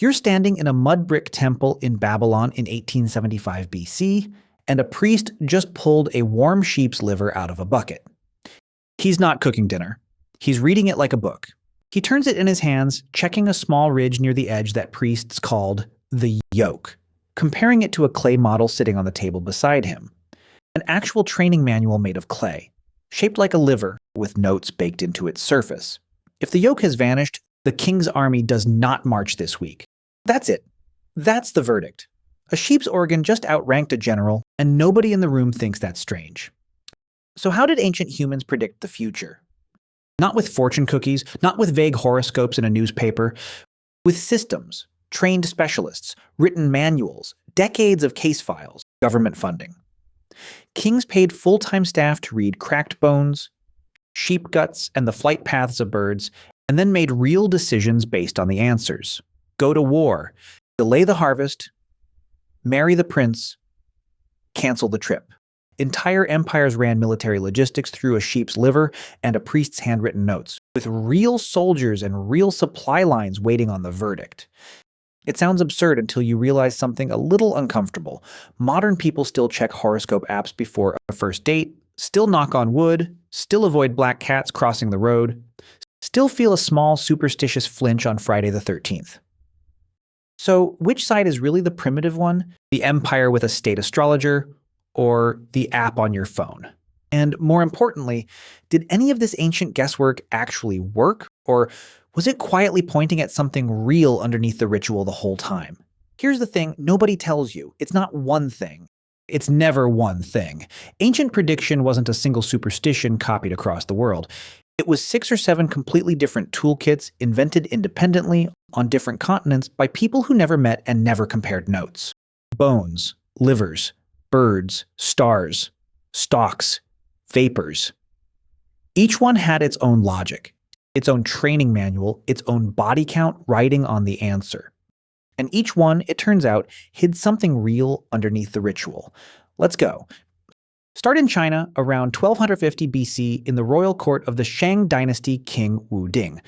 You're standing in a mud brick temple in Babylon in 1875 BC, and a priest just pulled a warm sheep's liver out of a bucket. He's not cooking dinner. He's reading it like a book. He turns it in his hands, checking a small ridge near the edge that priests called the yoke, comparing it to a clay model sitting on the table beside him. An actual training manual made of clay, shaped like a liver, with notes baked into its surface. If the yoke has vanished, the king's army does not march this week. That's it. That's the verdict. A sheep's organ just outranked a general, and nobody in the room thinks that's strange. So how did ancient humans predict the future? Not with fortune cookies, not with vague horoscopes in a newspaper, with systems, trained specialists, written manuals, decades of case files, government funding. Kings paid full-time staff to read cracked bones, sheep guts, and the flight paths of birds, and then made real decisions based on the answers. Go to war, delay the harvest, marry the prince, cancel the trip. Entire empires ran military logistics through a sheep's liver and a priest's handwritten notes, with real soldiers and real supply lines waiting on the verdict. It sounds absurd until you realize something a little uncomfortable. Modern people still check horoscope apps before a first date, still knock on wood, still avoid black cats crossing the road, still feel a small superstitious flinch on Friday the 13th. So, which side is really the primitive one? The empire with a state astrologer, or the app on your phone? And more importantly, did any of this ancient guesswork actually work, or was it quietly pointing at something real underneath the ritual the whole time? Here's the thing nobody tells you. It's not one thing. It's never one thing. Ancient prediction wasn't a single superstition copied across the world. It was 6 or 7 completely different toolkits invented independently on different continents by people who never met and never compared notes. Bones, livers, birds, stars, stalks, vapors. Each one had its own logic, its own training manual, its own body count writing on the answer. And each one, it turns out, hid something real underneath the ritual. Let's go. Start in China around 1250 BC in the royal court of the Shang dynasty king Wu Ding.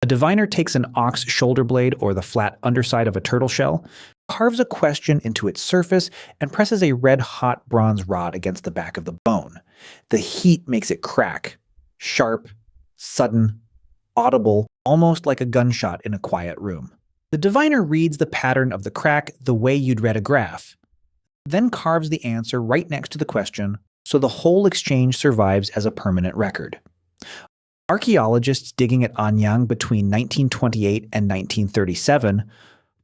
A diviner takes an ox shoulder blade or the flat underside of a turtle shell, carves a question into its surface, and presses a red-hot bronze rod against the back of the bone. The heat makes it crack. Sharp, sudden, audible, almost like a gunshot in a quiet room. The diviner reads the pattern of the crack the way you'd read a graph, then carves the answer right next to the question, so the whole exchange survives as a permanent record. Archaeologists digging at Anyang between 1928 and 1937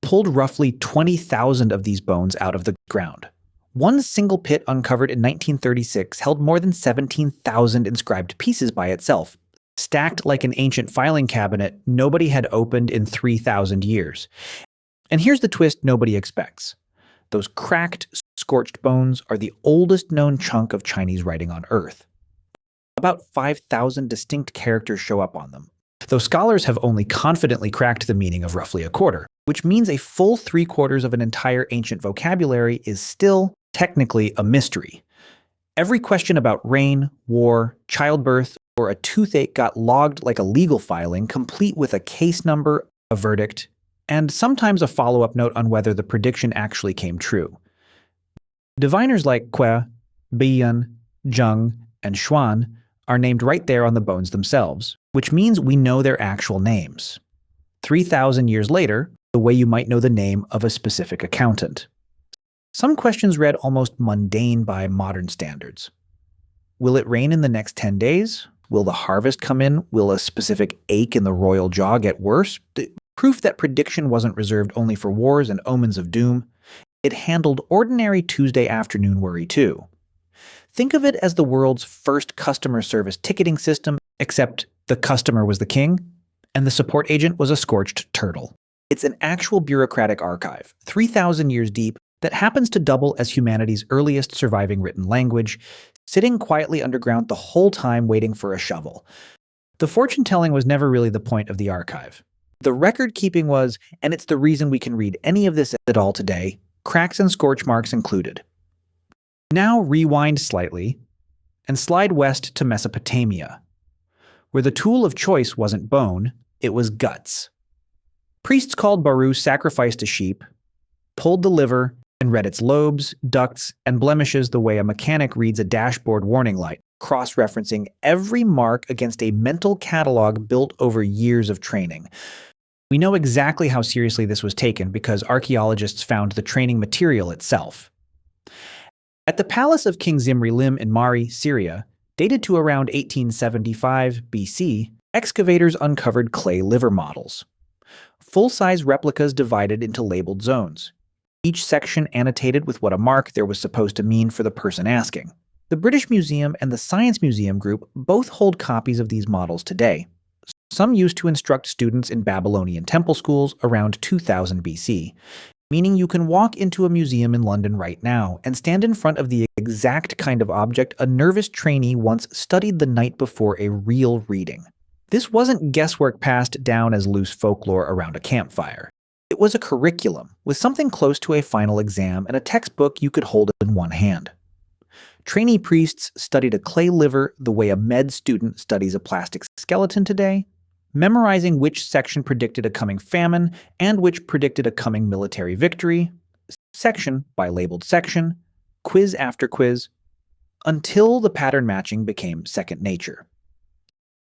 pulled roughly 20,000 of these bones out of the ground. One single pit uncovered in 1936 held more than 17,000 inscribed pieces by itself, stacked like an ancient filing cabinet nobody had opened in 3,000 years. And here's the twist nobody expects. Those cracked, scorched bones are the oldest known chunk of Chinese writing on Earth. About 5,000 distinct characters show up on them, though scholars have only confidently cracked the meaning of roughly a quarter, which means a full 3/4 of an entire ancient vocabulary is still, technically, a mystery. Every question about rain, war, childbirth, or a toothache got logged like a legal filing, complete with a case number, a verdict, and sometimes a follow-up note on whether the prediction actually came true. Diviners like Kue, Biyan, Zheng, and Xuan are named right there on the bones themselves, which means we know their actual names. 3,000 years later, the way you might know the name of a specific accountant. Some questions read almost mundane by modern standards. Will it rain in the next 10 days? Will the harvest come in? Will a specific ache in the royal jaw get worse? Proof that prediction wasn't reserved only for wars and omens of doom. It handled ordinary Tuesday afternoon worry too. Think of it as the world's first customer service ticketing system, except the customer was the king, and the support agent was a scorched turtle. It's an actual bureaucratic archive, 3,000 years deep, that happens to double as humanity's earliest surviving written language, sitting quietly underground the whole time waiting for a shovel. The fortune-telling was never really the point of the archive. The record-keeping was, and it's the reason we can read any of this at all today, cracks and scorch marks included. Now rewind slightly and slide west to Mesopotamia, where the tool of choice wasn't bone, it was guts. Priests called Baru sacrificed a sheep, pulled the liver, and read its lobes, ducts, and blemishes the way a mechanic reads a dashboard warning light, cross-referencing every mark against a mental catalog built over years of training. We know exactly how seriously this was taken because archaeologists found the training material itself. At the palace of King Zimri-Lim in Mari, Syria, dated to around 1875 BC, excavators uncovered clay liver models. Full-size replicas divided into labeled zones, each section annotated with what a mark there was supposed to mean for the person asking. The British Museum and the Science Museum Group both hold copies of these models today, some used to instruct students in Babylonian temple schools around 2000 BC, meaning you can walk into a museum in London right now and stand in front of the exact kind of object a nervous trainee once studied the night before a real reading. This wasn't guesswork passed down as loose folklore around a campfire. It was a curriculum, with something close to a final exam and a textbook you could hold in one hand. Trainee priests studied a clay liver the way a med student studies a plastic skeleton today, memorizing which section predicted a coming famine and which predicted a coming military victory, section by labeled section, quiz after quiz, until the pattern matching became second nature.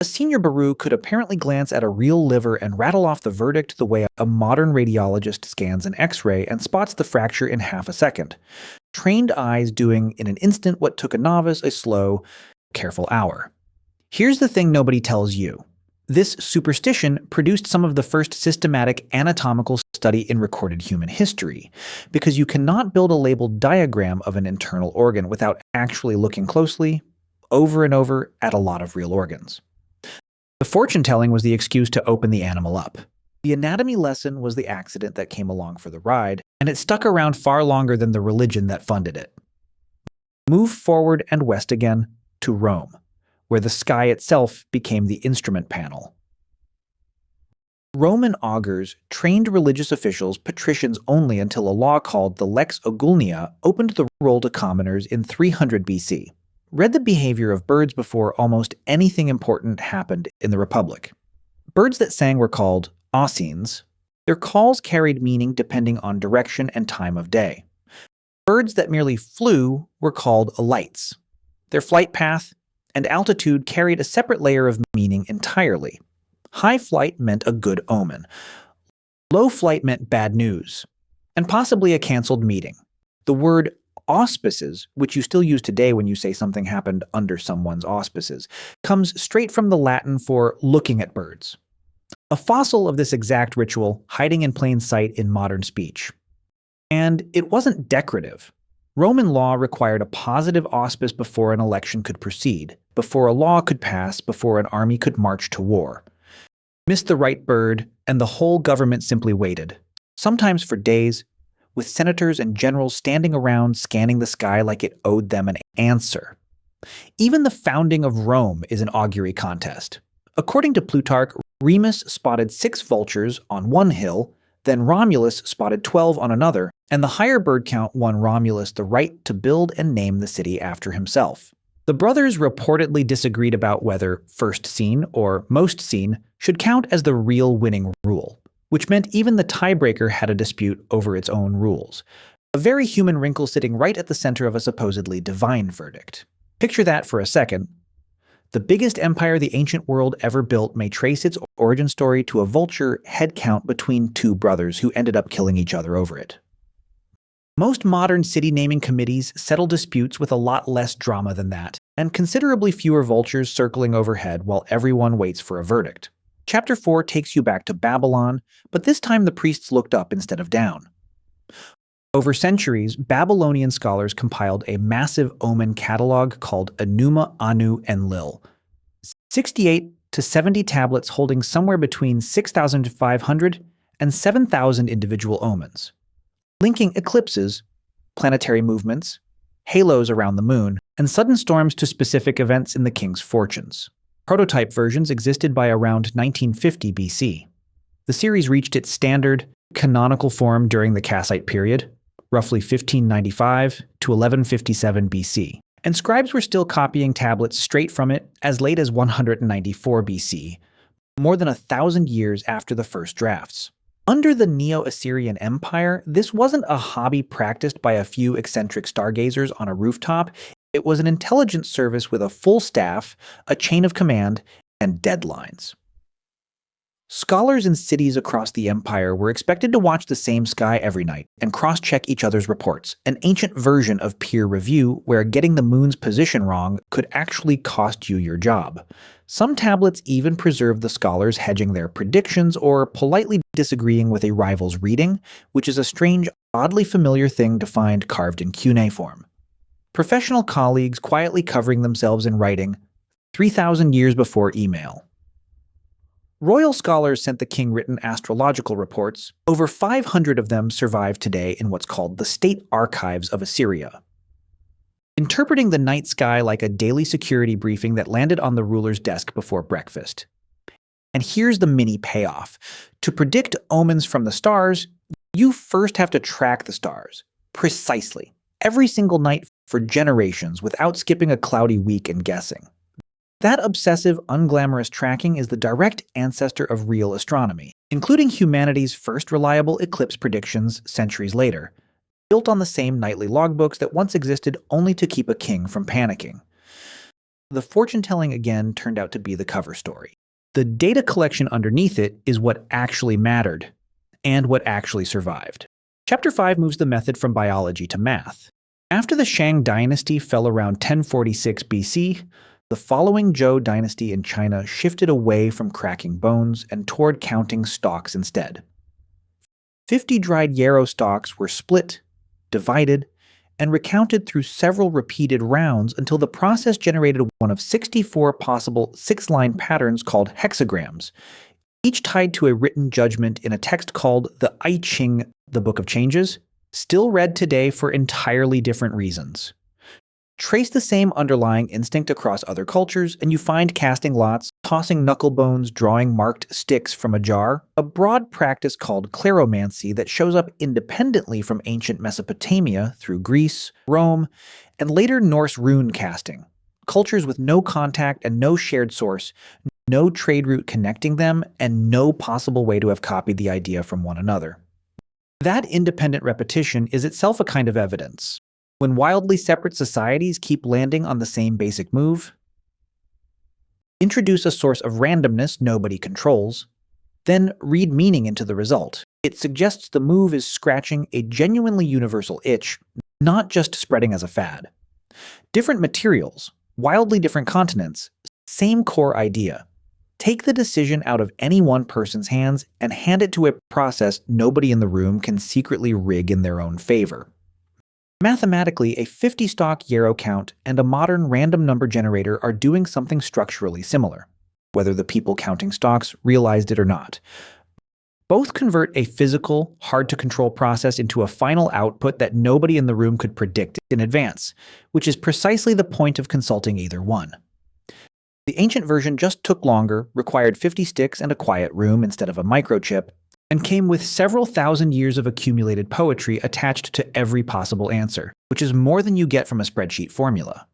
A senior Baru could apparently glance at a real liver and rattle off the verdict the way a modern radiologist scans an X-ray and spots the fracture in half a second, trained eyes doing in an instant what took a novice a slow, careful hour. Here's the thing nobody tells you. This superstition produced some of the first systematic anatomical study in recorded human history, because you cannot build a labeled diagram of an internal organ without actually looking closely, over and over, at a lot of real organs. The fortune-telling was the excuse to open the animal up. The anatomy lesson was the accident that came along for the ride, and it stuck around far longer than the religion that funded it. Move forward and west again to Rome, where the sky itself became the instrument panel. Roman augurs trained religious officials, patricians only, until a law called the Lex Ogulnia opened the role to commoners in 300 BC. Read the behavior of birds before almost anything important happened in the Republic. Birds that sang were called oscines. Their calls carried meaning depending on direction and time of day. Birds that merely flew were called alights. Their flight path and altitude carried a separate layer of meaning entirely. High flight meant a good omen. Low flight meant bad news, and possibly a canceled meeting. The word auspices, which you still use today when you say something happened under someone's auspices, comes straight from the Latin for looking at birds. A fossil of this exact ritual hiding in plain sight in modern speech. And it wasn't decorative. Roman law required a positive auspice before an election could proceed, before a law could pass, before an army could march to war. Missed the right bird, and the whole government simply waited, sometimes for days, with senators and generals standing around scanning the sky like it owed them an answer. Even the founding of Rome is an augury contest. According to Plutarch, Remus spotted 6 vultures on one hill, then Romulus spotted 12 on another, and the higher bird count won Romulus the right to build and name the city after himself. The brothers reportedly disagreed about whether first seen or most seen should count as the real winning rule, which meant even the tiebreaker had a dispute over its own rules. A very human wrinkle sitting right at the center of a supposedly divine verdict. Picture that for a second. The biggest empire the ancient world ever built may trace its origin story to a vulture head count between 2 brothers who ended up killing each other over it. Most modern city naming committees settle disputes with a lot less drama than that, and considerably fewer vultures circling overhead while everyone waits for a verdict. Chapter 4 takes you back to Babylon, but this time the priests looked up instead of down. Over centuries, Babylonian scholars compiled a massive omen catalog called Enuma, Anu, Enlil. 68 to 70 tablets holding somewhere between 6,500 and 7,000 individual omens, linking eclipses, planetary movements, halos around the moon, and sudden storms to specific events in the king's fortunes. Prototype versions existed by around 1950 BC. The series reached its standard, canonical form during the Kassite period, roughly 1595 to 1157 BC, and scribes were still copying tablets straight from it as late as 194 BC, more than 1,000 years after the first drafts. Under the Neo-Assyrian Empire, this wasn't a hobby practiced by a few eccentric stargazers on a rooftop. It was an intelligence service with a full staff, a chain of command, and deadlines. Scholars in cities across the empire were expected to watch the same sky every night and cross-check each other's reports, an ancient version of peer review where getting the moon's position wrong could actually cost you your job. Some tablets even preserve the scholars hedging their predictions or politely disagreeing with a rival's reading, which is a strange, oddly familiar thing to find carved in cuneiform. Professional colleagues quietly covering themselves in writing 3,000 years before email. Royal scholars sent the king written astrological reports. Over 500 of them survive today in what's called the State Archives of Assyria. Interpreting the night sky like a daily security briefing that landed on the ruler's desk before breakfast. And here's the mini payoff. To predict omens from the stars, you first have to track the stars, precisely, every single night for generations without skipping a cloudy week and guessing. That obsessive, unglamorous tracking is the direct ancestor of real astronomy, including humanity's first reliable eclipse predictions centuries later, built on the same nightly logbooks that once existed only to keep a king from panicking. The fortune-telling again turned out to be the cover story. The data collection underneath it is what actually mattered, and what actually survived. Chapter 5 moves the method from biology to math. After the Shang dynasty fell around 1046 BC, the following Zhou dynasty in China shifted away from cracking bones and toward counting stalks instead. 50 dried yarrow stalks were split, divided, and recounted through several repeated rounds until the process generated one of 64 possible 6-line patterns called hexagrams, each tied to a written judgment in a text called the I Ching, the Book of Changes, still read today for entirely different reasons. Trace the same underlying instinct across other cultures, and you find casting lots, tossing knuckle bones, drawing marked sticks from a jar, a broad practice called kleromancy that shows up independently from ancient Mesopotamia through Greece, Rome, and later Norse rune casting. Cultures with no contact and no shared source, no trade route connecting them, and no possible way to have copied the idea from one another. That independent repetition is itself a kind of evidence. When wildly separate societies keep landing on the same basic move, introduce a source of randomness nobody controls, then read meaning into the result. It suggests the move is scratching a genuinely universal itch, not just spreading as a fad. Different materials, wildly different continents, same core idea. Take the decision out of any one person's hands and hand it to a process nobody in the room can secretly rig in their own favor. Mathematically, a 50-stalk yarrow count and a modern random number generator are doing something structurally similar, whether the people counting stalks realized it or not. Both convert a physical, hard-to-control process into a final output that nobody in the room could predict in advance, which is precisely the point of consulting either one. The ancient version just took longer, required 50 sticks and a quiet room instead of a microchip, and came with several thousand years of accumulated poetry attached to every possible answer, which is more than you get from a spreadsheet formula.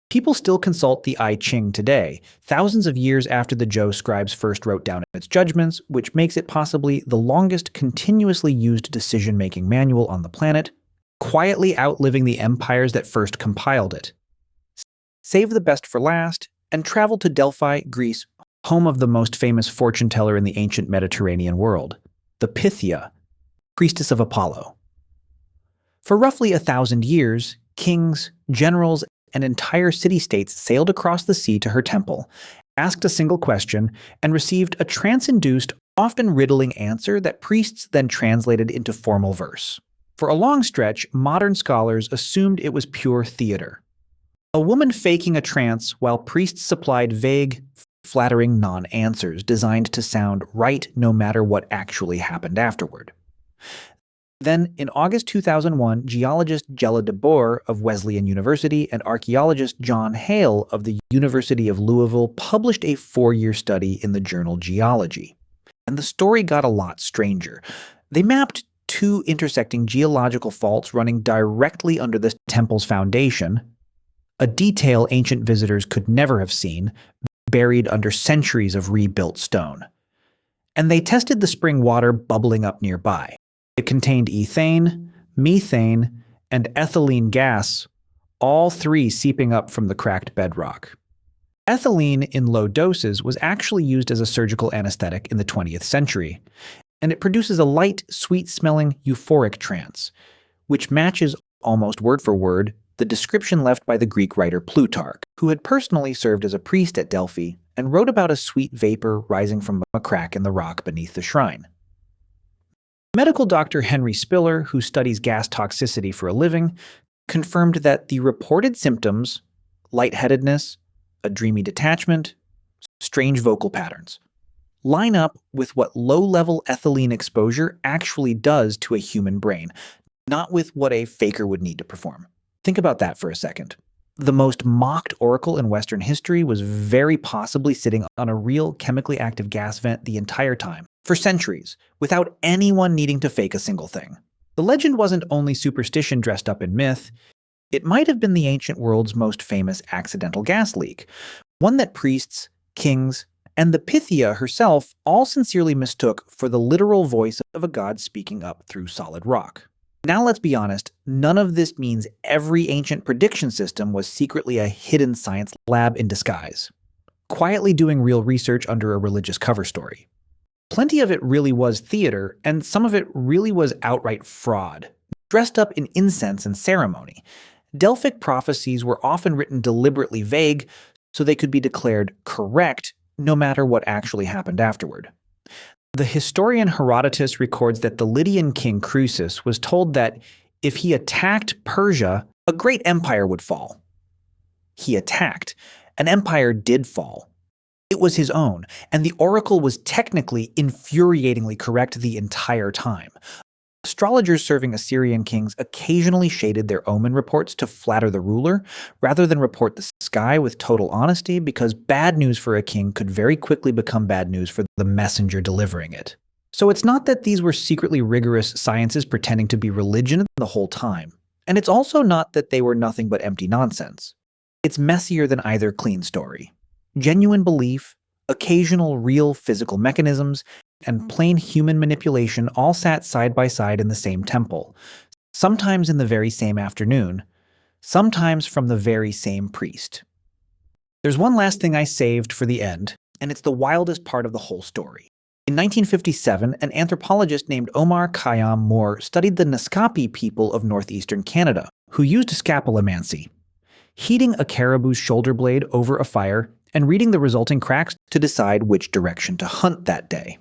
People still consult the I Ching today, thousands of years after the Zhou scribes first wrote down its judgments, which makes it possibly the longest continuously used decision-making manual on the planet, quietly outliving the empires that first compiled it. Save the best for last, and travel to Delphi, Greece, home of the most famous fortune teller in the ancient Mediterranean world, the Pythia, priestess of Apollo. For roughly 1,000 years, kings, generals, and entire city-states sailed across the sea to her temple, asked a single question, and received a trance-induced, often riddling answer that priests then translated into formal verse. For a long stretch, modern scholars assumed it was pure theater. A woman faking a trance while priests supplied vague, flattering non-answers designed to sound right no matter what actually happened afterward. Then, in August 2001, geologist Jella de Boer of Wesleyan University and archaeologist John Hale of the University of Louisville published a 4-year study in the journal Geology. And the story got a lot stranger. They mapped 2 intersecting geological faults running directly under the temple's foundation, a detail ancient visitors could never have seen, buried under centuries of rebuilt stone. and they tested the spring water bubbling up nearby. It contained ethane, methane, and ethylene gas, all three seeping up from the cracked bedrock. Ethylene in low doses was actually used as a surgical anesthetic in the 20th century, and it produces a light, sweet-smelling euphoric trance, which matches almost word for word the description left by the Greek writer Plutarch, who had personally served as a priest at Delphi and wrote about a sweet vapor rising from a crack in the rock beneath the shrine. Medical doctor Henry Spiller, who studies gas toxicity for a living, confirmed that the reported symptoms, lightheadedness, a dreamy detachment, strange vocal patterns, line up with what low-level ethylene exposure actually does to a human brain, not with what a faker would need to perform. Think about that for a second. The most mocked oracle in Western history was very possibly sitting on a real chemically active gas vent the entire time, for centuries, without anyone needing to fake a single thing. The legend wasn't only superstition dressed up in myth, it might have been the ancient world's most famous accidental gas leak, one that priests, kings, and the Pythia herself all sincerely mistook for the literal voice of a god speaking up through solid rock. Now let's be honest, none of this means every ancient prediction system was secretly a hidden science lab in disguise, quietly doing real research under a religious cover story. Plenty of it really was theater, and some of it really was outright fraud, dressed up in incense and ceremony. Delphic prophecies were often written deliberately vague so they could be declared correct no matter what actually happened afterward. The historian Herodotus records that the Lydian king Croesus was told that if he attacked Persia, a great empire would fall. He attacked. An empire did fall. It was his own, and the oracle was technically infuriatingly correct the entire time. Astrologers serving Assyrian kings occasionally shaded their omen reports to flatter the ruler, rather than report the sky with total honesty, because bad news for a king could very quickly become bad news for the messenger delivering it. So it's not that these were secretly rigorous sciences pretending to be religion the whole time. And it's also not that they were nothing but empty nonsense. It's messier than either clean story. Genuine belief, occasional real physical mechanisms, and plain human manipulation all sat side by side in the same temple, sometimes in the very same afternoon, sometimes from the very same priest. There's one last thing I saved for the end, and it's the wildest part of the whole story. In 1957, an anthropologist named Omar Khayyam Moore studied the Naskapi people of northeastern Canada, who used scapulomancy, heating a caribou's shoulder blade over a fire and reading the resulting cracks to decide which direction to hunt that day.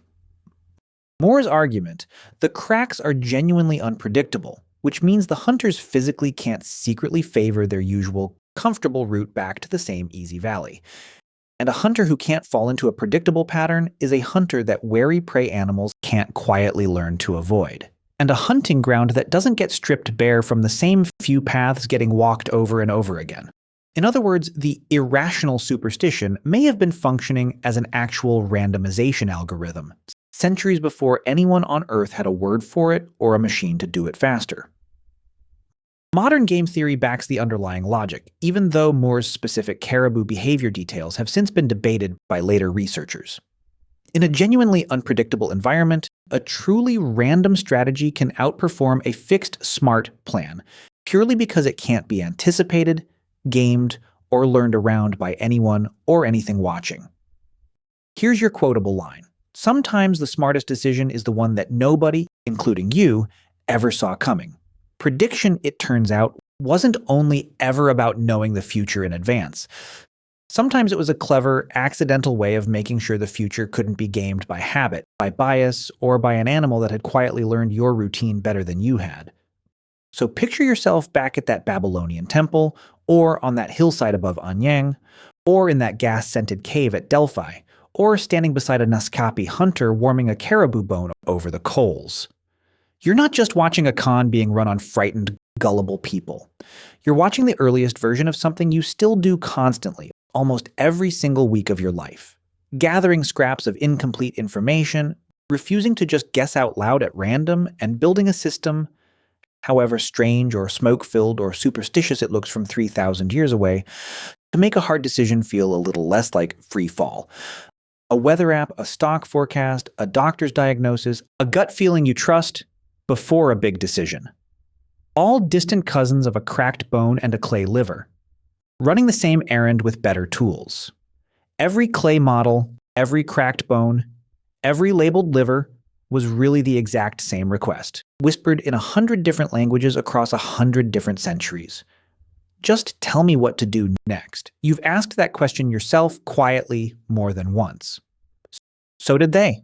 Moore's argument, the cracks are genuinely unpredictable, which means the hunters physically can't secretly favor their usual comfortable route back to the same easy valley. And a hunter who can't fall into a predictable pattern is a hunter that wary prey animals can't quietly learn to avoid. And a hunting ground that doesn't get stripped bare from the same few paths getting walked over and over again. In other words, the irrational superstition may have been functioning as an actual randomization algorithm, centuries before anyone on Earth had a word for it or a machine to do it faster. Modern game theory backs the underlying logic, even though Moore's specific caribou behavior details have since been debated by later researchers. In a genuinely unpredictable environment, a truly random strategy can outperform a fixed smart plan, purely because it can't be anticipated, gamed, or learned around by anyone or anything watching. Here's your quotable line. Sometimes the smartest decision is the one that nobody, including you, ever saw coming. Prediction, it turns out, wasn't only ever about knowing the future in advance. Sometimes it was a clever, accidental way of making sure the future couldn't be gamed by habit, by bias, or by an animal that had quietly learned your routine better than you had. So picture yourself back at that Babylonian temple, or on that hillside above Anyang, or in that gas-scented cave at Delphi, or standing beside a Naskapi hunter warming a caribou bone over the coals. You're not just watching a con being run on frightened, gullible people. You're watching the earliest version of something you still do constantly, almost every single week of your life. Gathering scraps of incomplete information, refusing to just guess out loud at random, and building a system, however strange or smoke-filled or superstitious it looks from 3,000 years away, to make a hard decision feel a little less like free fall. A weather app, a stock forecast, a doctor's diagnosis, a gut feeling you trust before a big decision. All distant cousins of a cracked bone and a clay liver, running the same errand with better tools. Every clay model, every cracked bone, every labeled liver was really the exact same request, whispered in 100 different languages across 100 different centuries. Just tell me what to do next. You've asked that question yourself quietly more than once. So did they.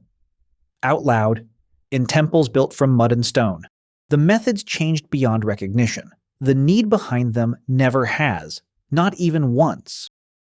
Out loud, in temples built from mud and stone. The methods changed beyond recognition. The need behind them never has, not even once.